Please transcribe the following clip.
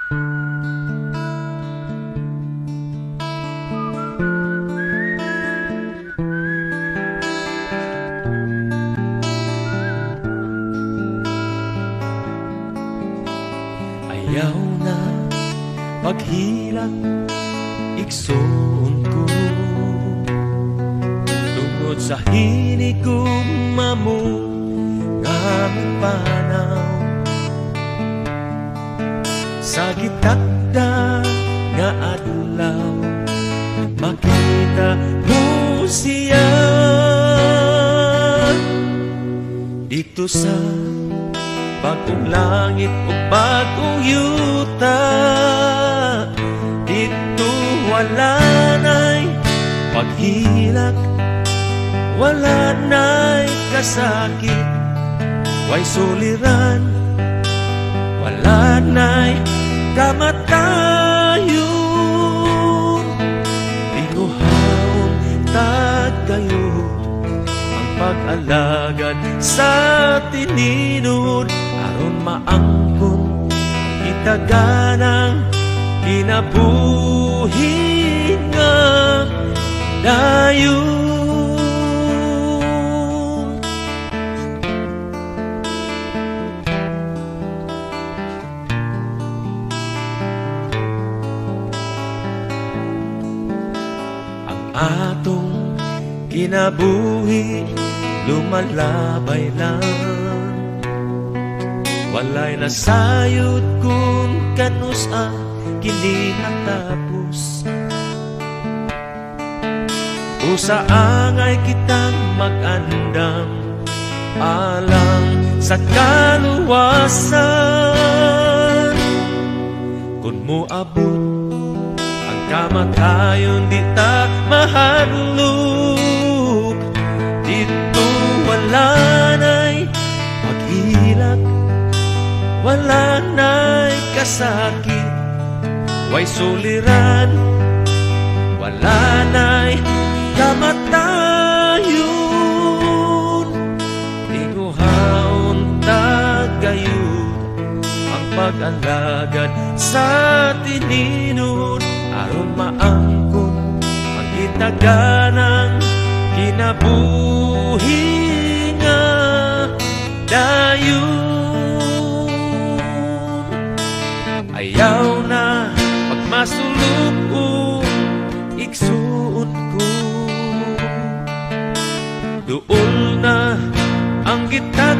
Ayaw na paghilak igsoon ko, tungod sa hinigugma mo nga panaw. Sa gitakda nga adlaw makita mo siya dito sa bagong langit o bagong yuta. Dito wala na'y paghilak, wala na'y kasakit, way suliran, wala na'y kamatayon. Iguhaon tagayod ang pag-alagad sa tininod, aron maangkon ang itaganang kinabuhi nga dayon. Ang atong kinabuhi lumalabay lang, walay nasayod kung kanusa kini natapos. Usa angay kitang mag-andam alang sa kaluwasan. Kung moabot ang kamatayon, di ta mahadlok. Dito wala na'y paghilak, wala na'y kasakit, way suliran, wala na'y kamatayon. Iguhaon tagayod ang pag-alagad sa tininod, aron maangkon ang itaganang kinabuhi nga dayon. Ayaw na pagmasulog o igsuon ko, duol na ang gitat